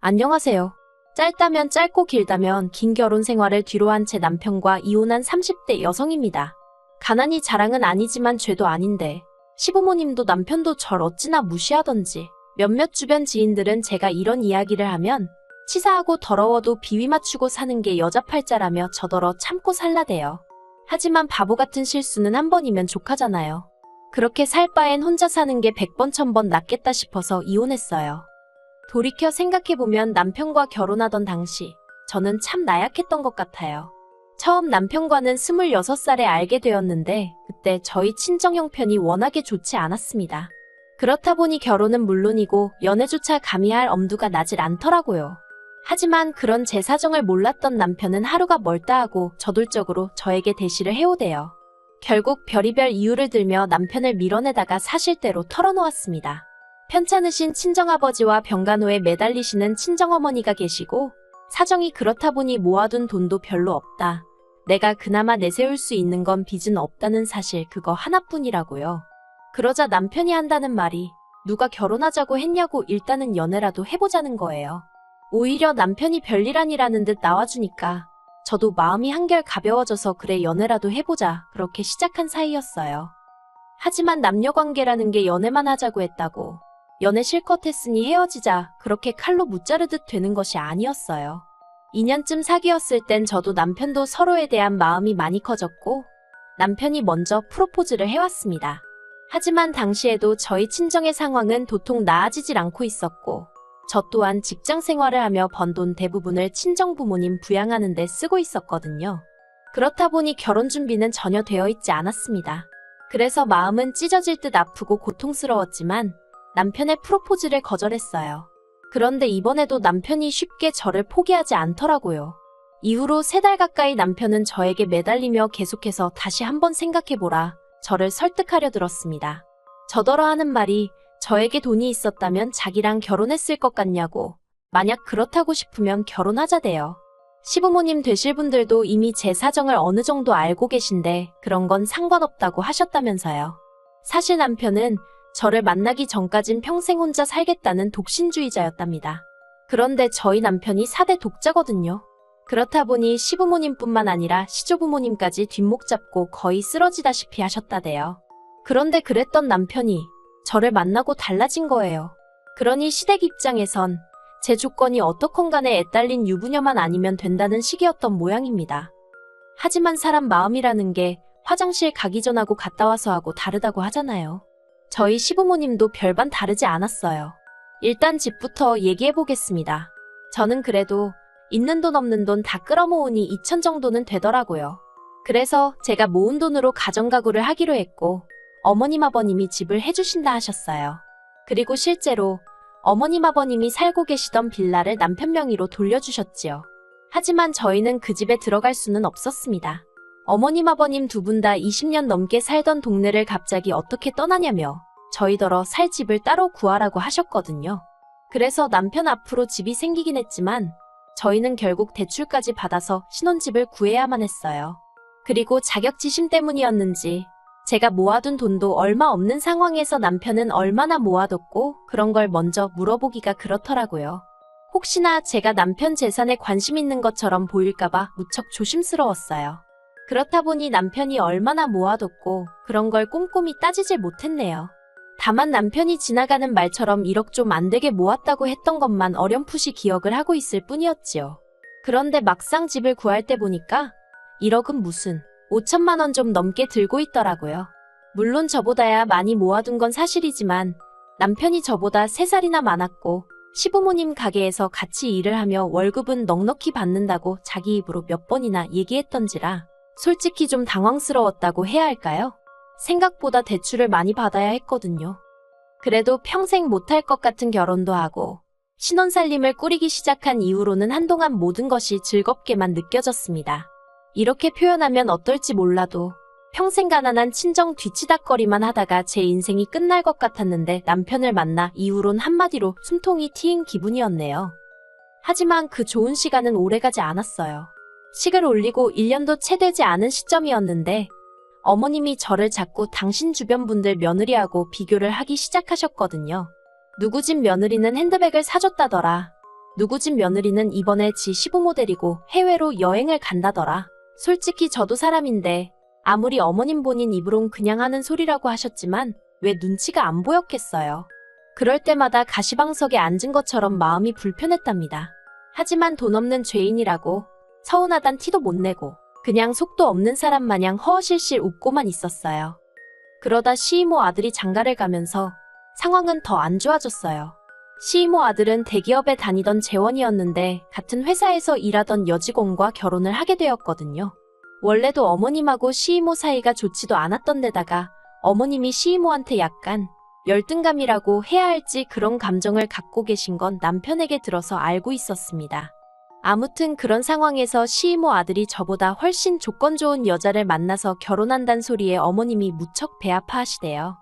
안녕하세요. 짧다면 짧고 길다면 긴 결혼 생활을 뒤로한 채 남편과 이혼한 30대 여성입니다. 가난이 자랑은 아니지만 죄도 아닌데 시부모님도 남편도 절 어찌나 무시하던지 몇몇 주변 지인들은 제가 이런 이야기를 하면 치사하고 더러워도 비위 맞추고 사는 게 여자 팔자라며 저더러 참고 살라대요. 하지만 바보 같은 실수는 한 번이면 족하잖아요. 그렇게 살 바엔 혼자 사는 게 100번 1000번 낫겠다 싶어서 이혼했어요. 돌이켜 생각해보면 남편과 결혼하던 당시 저는 참 나약했던 것 같아요. 처음 남편과는 26살에 알게 되었는데 그때 저희 친정 형편이 워낙에 좋지 않았습니다. 그렇다 보니 결혼은 물론이고 연애조차 감히 할 엄두가 나질 않더라고요. 하지만 그런 제 사정을 몰랐던 남편은 하루가 멀다 하고 저돌적으로 저에게 대시를 해오대요. 결국 별의별 이유를 들며 남편을 밀어내다가 사실대로 털어놓았습니다. 편찮으신 친정아버지와 병간호에 매달리시는 친정어머니가 계시고 사정이 그렇다 보니 모아둔 돈도 별로 없다. 내가 그나마 내세울 수 있는 건 빚은 없다는 사실 그거 하나뿐이라고요. 그러자 남편이 한다는 말이 누가 결혼하자고 했냐고 일단은 연애라도 해보자는 거예요. 오히려 남편이 별일 아니라는 듯 나와주니까 저도 마음이 한결 가벼워져서 그래 연애라도 해보자 그렇게 시작한 사이였어요. 하지만 남녀관계라는 게 연애만 하자고 했다고 연애 실컷 했으니 헤어지자 그렇게 칼로 무자르듯 되는 것이 아니었어요. 2년쯤 사귀었을 땐 저도 남편도 서로에 대한 마음이 많이 커졌고 남편이 먼저 프로포즈를 해왔습니다. 하지만 당시에도 저희 친정의 상황은 도통 나아지질 않고 있었고 저 또한 직장 생활을 하며 번 돈 대부분을 친정 부모님 부양하는 데 쓰고 있었거든요. 그렇다 보니 결혼 준비는 전혀 되어 있지 않았습니다. 그래서 마음은 찢어질 듯 아프고 고통스러웠지만 남편의 프로포즈를 거절했어요. 그런데 이번에도 남편이 쉽게 저를 포기하지 않더라고요. 이후로 3달 가까이 남편은 저에게 매달리며 계속해서 다시 한번 생각해보라 저를 설득하려 들었습니다. 저더러 하는 말이 저에게 돈이 있었다면 자기랑 결혼했을 것 같냐고 만약 그렇다고 싶으면 결혼하자대요. 시부모님 되실 분들도 이미 제 사정을 어느 정도 알고 계신데 그런 건 상관없다고 하셨다면서요. 사실 남편은 저를 만나기 전까진 평생 혼자 살겠다는 독신주의자였답니다. 그런데 저희 남편이 4대 독자거든요. 그렇다 보니 시부모님뿐만 아니라 시조부모님까지 뒷목 잡고 거의 쓰러지다시피 하셨다대요. 그런데 그랬던 남편이 저를 만나고 달라진 거예요. 그러니 시댁 입장에선 제 조건이 어떻건 간에 애딸린 유부녀만 아니면 된다는 식이었던 모양입니다. 하지만 사람 마음이라는 게 화장실 가기 전하고 갔다 와서 하고 다르다고 하잖아요. 저희 시부모님도 별반 다르지 않았어요. 일단 집부터 얘기해보겠습니다. 저는 그래도 있는 돈 없는 돈 다 끌어모으니 2천 정도는 되더라고요. 그래서 제가 모은 돈으로 가정가구를 하기로 했고 어머님 아버님이 집을 해주신다 하셨어요. 그리고 실제로 어머님 아버님이 살고 계시던 빌라를 남편 명의로 돌려주셨지요. 하지만 저희는 그 집에 들어갈 수는 없었습니다. 어머님 아버님 두 분 다 20년 넘게 살던 동네를 갑자기 어떻게 떠나냐며 저희더러 살 집을 따로 구하라고 하셨거든요. 그래서 남편 앞으로 집이 생기긴 했지만 저희는 결국 대출까지 받아서 신혼집을 구해야만 했어요. 그리고 자격지심 때문이었는지 제가 모아둔 돈도 얼마 없는 상황에서 남편은 얼마나 모아뒀고 그런 걸 먼저 물어보기가 그렇더라고요. 혹시나 제가 남편 재산에 관심 있는 것처럼 보일까봐 무척 조심스러웠어요. 그렇다 보니 남편이 얼마나 모아뒀고 그런 걸 꼼꼼히 따지질 못했네요. 다만 남편이 지나가는 말처럼 1억 좀 안 되게 모았다고 했던 것만 어렴풋이 기억을 하고 있을 뿐이었지요. 그런데 막상 집을 구할 때 보니까 1억은 무슨 5천만 원 좀 넘게 들고 있더라고요. 물론 저보다야 많이 모아둔 건 사실이지만 남편이 저보다 3살이나 많았고 시부모님 가게에서 같이 일을 하며 월급은 넉넉히 받는다고 자기 입으로 몇 번이나 얘기했던지라 솔직히 좀 당황스러웠다고 해야 할까요? 생각보다 대출을 많이 받아야 했거든요. 그래도 평생 못할 것 같은 결혼도 하고 신혼살림을 꾸리기 시작한 이후로는 한동안 모든 것이 즐겁게만 느껴졌습니다. 이렇게 표현하면 어떨지 몰라도 평생 가난한 친정 뒤치다꺼리만 하다가 제 인생이 끝날 것 같았는데 남편을 만나 이후론 한마디로 숨통이 트인 기분이었네요. 하지만 그 좋은 시간은 오래가지 않았어요. 식을 올리고 1년도 채 되지 않은 시점이었는데 어머님이 저를 자꾸 당신 주변 분들 며느리하고 비교를 하기 시작하셨거든요. 누구 집 며느리는 핸드백을 사줬다더라. 누구 집 며느리는 이번에 지 시부모 데리고 해외로 여행을 간다더라. 솔직히 저도 사람인데 아무리 어머님 본인 입으론 그냥 하는 소리라고 하셨지만 왜 눈치가 안 보였겠어요. 그럴 때마다 가시방석에 앉은 것처럼 마음이 불편했답니다. 하지만 돈 없는 죄인이라고 서운하단 티도 못 내고 그냥 속도 없는 사람 마냥 허허실실 웃고만 있었어요. 그러다 시이모 아들이 장가를 가면서 상황은 더 안 좋아졌어요. 시이모 아들은 대기업에 다니던 재원이었는데 같은 회사에서 일하던 여직원과 결혼을 하게 되었거든요. 원래도 어머님하고 시이모 사이가 좋지도 않았던 데다가 어머님이 시이모한테 약간 열등감이라고 해야 할지 그런 감정을 갖고 계신 건 남편에게 들어서 알고 있었습니다. 아무튼 그런 상황에서 시이모 아들이 저보다 훨씬 조건 좋은 여자를 만나서 결혼한단 소리에 어머님이 무척 배 아파하시대요.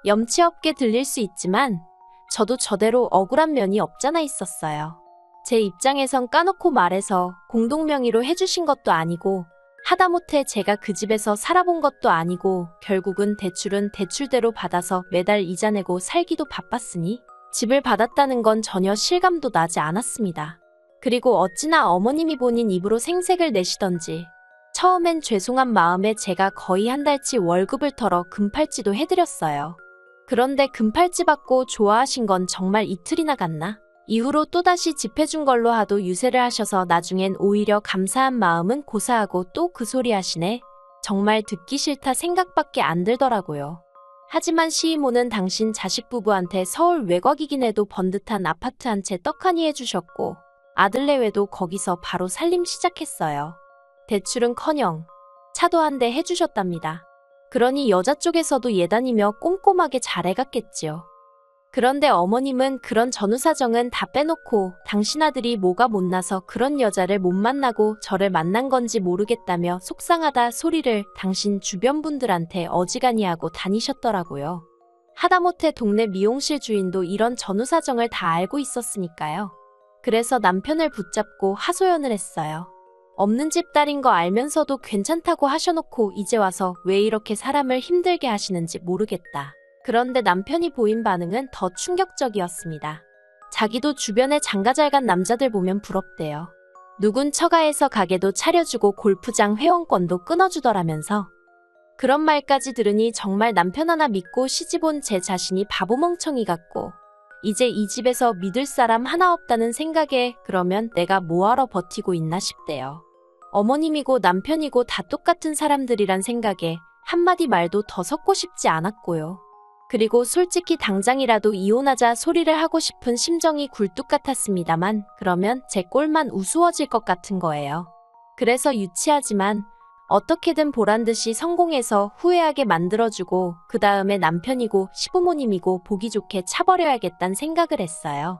염치 없게 들릴 수 있지만 저도 저대로 억울한 면이 없잖아 있었어요. 제 입장에선 까놓고 말해서 공동명의로 해주신 것도 아니고 하다못해 제가 그 집에서 살아본 것도 아니고 결국은 대출은 대출대로 받아서 매달 이자 내고 살기도 바빴으니 집을 받았다는 건 전혀 실감도 나지 않았습니다. 그리고 어찌나 어머님이 본인 입으로 생색을 내시던지 처음엔 죄송한 마음에 제가 거의 한 달치 월급을 털어 금팔찌도 해드렸어요. 그런데 금팔찌 받고 좋아하신 건 정말 이틀이나 갔나? 이후로 또다시 집 해준 걸로 하도 유세를 하셔서 나중엔 오히려 감사한 마음은 고사하고 또 그 소리 하시네. 정말 듣기 싫다 생각밖에 안 들더라고요. 하지만 시이모는 당신 자식 부부한테 서울 외곽이긴 해도 번듯한 아파트 한 채 떡하니 해주셨고 아들내외도 거기서 바로 살림 시작했어요. 대출은커녕 차도 한 대 해주셨답니다. 그러니 여자 쪽에서도 예단이며 꼼꼼하게 잘해갔겠지요. 그런데 어머님은 그런 전후사정은 다 빼놓고 당신 아들이 뭐가 못나서 그런 여자를 못 만나고 저를 만난 건지 모르겠다며 속상하다 소리를 당신 주변 분들한테 어지간히 하고 다니셨더라고요. 하다못해 동네 미용실 주인도 이런 전후사정을 다 알고 있었으니까요. 그래서 남편을 붙잡고 하소연을 했어요. 없는 집 딸인 거 알면서도 괜찮다고 하셔놓고 이제 와서 왜 이렇게 사람을 힘들게 하시는지 모르겠다. 그런데 남편이 보인 반응은 더 충격적이었습니다. 자기도 주변에 장가 잘 간 남자들 보면 부럽대요. 누군 처가에서 가게도 차려주고 골프장 회원권도 끊어주더라면서. 그런 말까지 들으니 정말 남편 하나 믿고 시집 온 제 자신이 바보멍청이 같고 이제 이 집에서 믿을 사람 하나 없다는 생각에 그러면 내가 뭐하러 버티고 있나 싶대요. 어머님이고 남편이고 다 똑같은 사람들이란 생각에 한마디 말도 더 섞고 싶지 않았고요. 그리고 솔직히 당장이라도 이혼하자 소리를 하고 싶은 심정이 굴뚝 같았습니다만 그러면 제 꼴만 우스워질 것 같은 거예요. 그래서 유치하지만 어떻게든 보란듯이 성공해서 후회하게 만들어주고 그 다음에 남편이고 시부모님이고 보기 좋게 차버려야겠다는 생각을 했어요.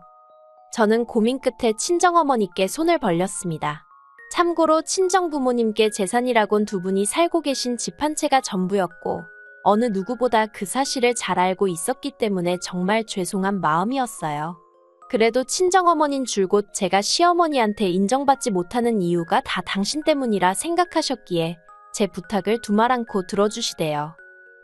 저는 고민 끝에 친정어머니께 손을 벌렸습니다. 참고로 친정부모님께 재산이라곤 두 분이 살고 계신 집 한 채가 전부였고 어느 누구보다 그 사실을 잘 알고 있었기 때문에 정말 죄송한 마음이었어요. 그래도 친정어머닌 줄곧 제가 시어머니한테 인정받지 못하는 이유가 다 당신 때문이라 생각하셨기에 제 부탁을 두말 않고 들어주시대요.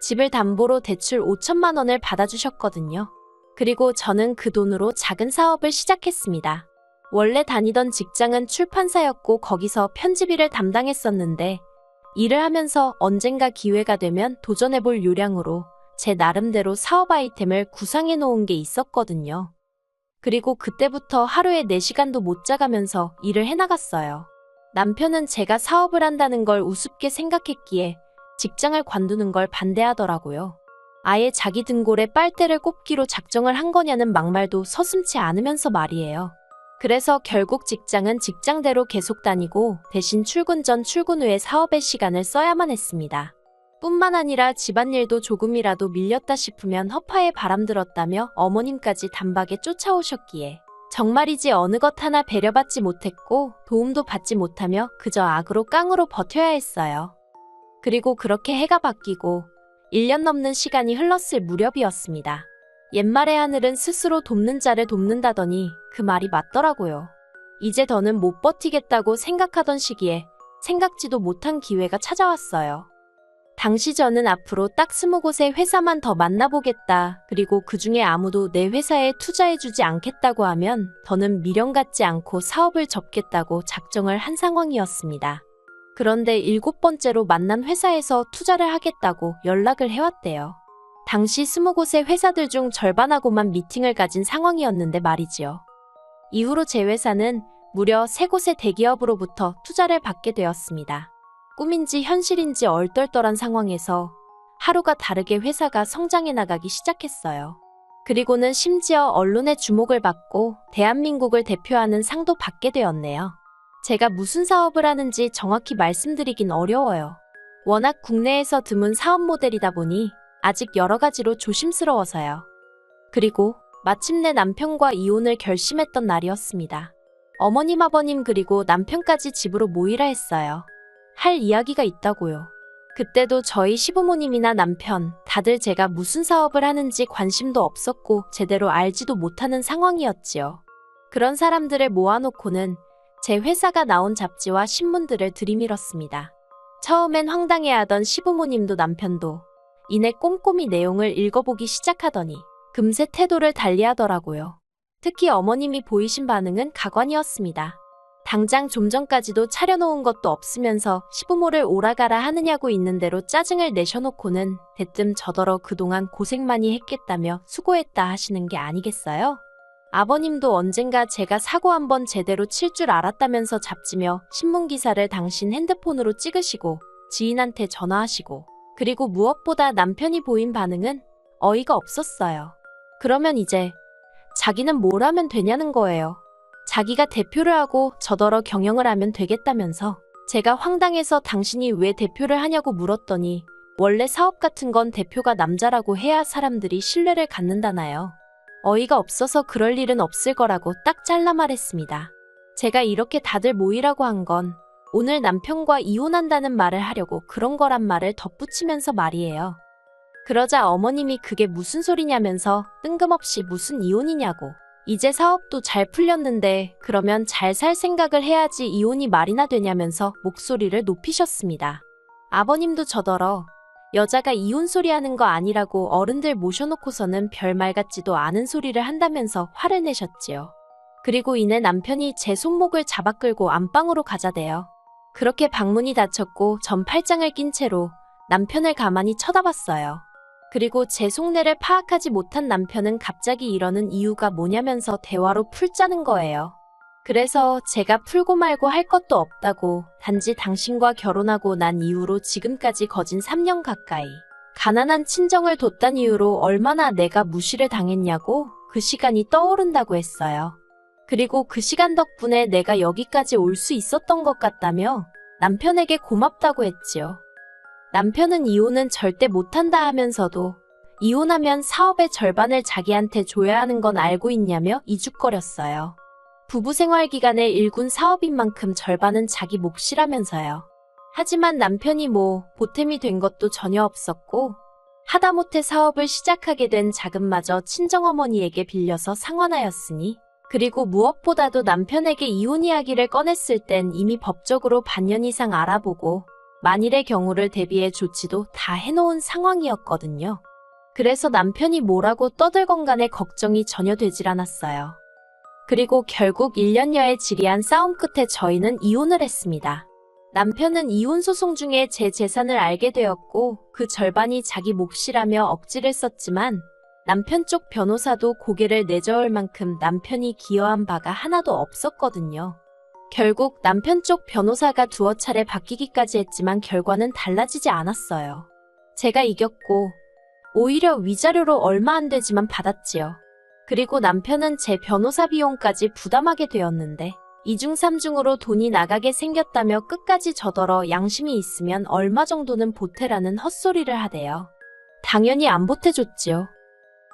집을 담보로 대출 5천만 원을 받아주셨거든요. 그리고 저는 그 돈으로 작은 사업을 시작했습니다. 원래 다니던 직장은 출판사였고 거기서 편집일을 담당했었는데 일을 하면서 언젠가 기회가 되면 도전해볼 요량으로 제 나름대로 사업 아이템을 구상해 놓은 게 있었거든요. 그리고 그때부터 하루에 4시간도 못 자가면서 일을 해나갔어요. 남편은 제가 사업을 한다는 걸 우습게 생각했기에 직장을 관두는 걸 반대하더라고요. 아예 자기 등골에 빨대를 꼽기로 작정을 한 거냐는 막말도 서슴지 않으면서 말이에요. 그래서 결국 직장은 직장대로 계속 다니고 대신 출근 전 출근 후에 사업의 시간을 써야만 했습니다. 뿐만 아니라 집안일도 조금이라도 밀렸다 싶으면 허파에 바람들었다며 어머님까지 단박에 쫓아오셨기에 정말이지 어느 것 하나 배려받지 못했고 도움도 받지 못하며 그저 악으로 깡으로 버텨야 했어요. 그리고 그렇게 해가 바뀌고 1년 넘는 시간이 흘렀을 무렵이었습니다. 옛말의 하늘은 스스로 돕는 자를 돕는다더니 그 말이 맞더라고요. 이제 더는 못 버티겠다고 생각하던 시기에 생각지도 못한 기회가 찾아왔어요. 당시 저는 앞으로 딱 20곳의 회사만 더 만나보겠다. 그리고 그 중에 아무도 내 회사에 투자해주지 않겠다고 하면 더는 미련 갖지 않고 사업을 접겠다고 작정을 한 상황이었습니다. 그런데 7번째로 만난 회사에서 투자를 하겠다고 연락을 해왔대요. 당시 20곳의 회사들 중 절반하고만 미팅을 가진 상황이었는데 말이지요. 이후로 제 회사는 무려 3곳의 대기업으로부터 투자를 받게 되었습니다. 꿈인지 현실인지 얼떨떨한 상황에서 하루가 다르게 회사가 성장해 나가기 시작했어요. 그리고는 심지어 언론의 주목을 받고 대한민국을 대표하는 상도 받게 되었네요. 제가 무슨 사업을 하는지 정확히 말씀드리긴 어려워요. 워낙 국내에서 드문 사업 모델이다 보니 아직 여러 가지로 조심스러워서요. 그리고 마침내 남편과 이혼을 결심했던 날이었습니다. 어머님, 아버님 그리고 남편까지 집으로 모이라 했어요. 할 이야기가 있다고요. 그때도 저희 시부모님이나 남편 다들 제가 무슨 사업을 하는지 관심도 없었고 제대로 알지도 못하는 상황이었지요. 그런 사람들을 모아놓고는 제 회사가 나온 잡지와 신문들을 들이밀었습니다. 처음엔 황당해하던 시부모님도 남편도 이내 꼼꼼히 내용을 읽어보기 시작하더니 금세 태도를 달리하더라고요. 특히 어머님이 보이신 반응은 가관이었습니다. 당장 좀 전까지도 차려놓은 것도 없으면서 시부모를 오라가라 하느냐고 있는 대로 짜증을 내셔놓고는 대뜸 저더러 그동안 고생 많이 했겠다며 수고했다 하시는 게 아니겠어요? 아버님도 언젠가 제가 사고 한번 제대로 칠 줄 알았다면서 잡지며 신문기사를 당신 핸드폰으로 찍으시고 지인한테 전화하시고 그리고 무엇보다 남편이 보인 반응은 어이가 없었어요. 그러면 이제 자기는 뭘 하면 되냐는 거예요. 자기가 대표를 하고 저더러 경영을 하면 되겠다면서 제가 황당해서 당신이 왜 대표를 하냐고 물었더니 원래 사업 같은 건 대표가 남자라고 해야 사람들이 신뢰를 갖는다나요. 어이가 없어서 그럴 일은 없을 거라고 딱 잘라 말했습니다. 제가 이렇게 다들 모이라고 한 건 오늘 남편과 이혼한다는 말을 하려고 그런 거란 말을 덧붙이면서 말이에요. 그러자 어머님이 그게 무슨 소리냐면서 뜬금없이 무슨 이혼이냐고. 이제 사업도 잘 풀렸는데 그러면 잘 살 생각을 해야지 이혼이 말이나 되냐면서 목소리를 높이셨습니다. 아버님도 저더러 여자가 이혼 소리 하는 거 아니라고 어른들 모셔놓고서는 별말 같지도 않은 소리를 한다면서 화를 내셨지요. 그리고 이내 남편이 제 손목을 잡아 끌고 안방으로 가자대요. 그렇게 방문이 닫혔고 전 팔짱을 낀 채로 남편을 가만히 쳐다봤어요. 그리고 제 속내를 파악하지 못한 남편은 갑자기 이러는 이유가 뭐냐면서 대화로 풀자는 거예요. 그래서 제가 풀고 말고 할 것도 없다고 단지 당신과 결혼하고 난 이후로 지금까지 거진 3년 가까이 가난한 친정을 뒀단 이유로 얼마나 내가 무시를 당했냐고 그 시간이 떠오른다고 했어요. 그리고 그 시간 덕분에 내가 여기까지 올 수 있었던 것 같다며 남편에게 고맙다고 했지요. 남편은 이혼은 절대 못한다 하면서도 이혼하면 사업의 절반을 자기한테 줘야 하는 건 알고 있냐며 이죽거렸어요. 부부 생활 기간에 일군 사업인 만큼 절반은 자기 몫이라면서요. 하지만 남편이 보탬이 된 것도 전혀 없었고 하다못해 사업을 시작하게 된 자금마저 친정어머니에게 빌려서 상환하였으니 그리고 무엇보다도 남편에게 이혼 이야기를 꺼냈을 땐 이미 법적으로 반년 이상 알아보고 만일의 경우를 대비해 조치도 다 해놓은 상황이었거든요. 그래서 남편이 뭐라고 떠들건 간에 걱정이 전혀 되질 않았어요. 그리고 결국 1년여의 지리한 싸움 끝에 저희는 이혼을 했습니다. 남편은 이혼 소송 중에 제 재산을 알게 되었고 그 절반이 자기 몫이라며 억지를 썼지만 남편 쪽 변호사도 고개를 내저을 만큼 남편이 기여한 바가 하나도 없었거든요. 결국 남편 쪽 변호사가 두어 차례 바뀌기까지 했지만 결과는 달라지지 않았어요. 제가 이겼고 오히려 위자료로 얼마 안 되지만 받았지요. 그리고 남편은 제 변호사 비용까지 부담하게 되었는데 2중 3중으로 돈이 나가게 생겼다며 끝까지 저더러 양심이 있으면 얼마 정도는 보태라는 헛소리를 하대요. 당연히 안 보태줬지요.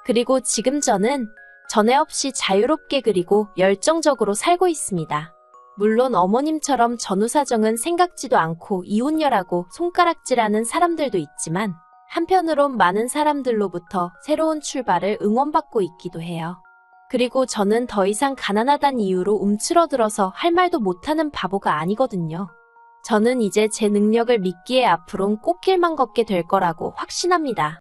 그리고 지금 저는 전에 없이 자유롭게 그리고 열정적으로 살고 있습니다. 물론 어머님처럼 전후 사정은 생각지도 않고 이혼녀라고 손가락질하는 사람들도 있지만 한편으론 많은 사람들로부터 새로운 출발을 응원받고 있기도 해요. 그리고 저는 더 이상 가난하단 이유로 움츠러들어서 할 말도 못하는 바보가 아니거든요. 저는 이제 제 능력을 믿기에 앞으론 꽃길만 걷게 될 거라고 확신합니다.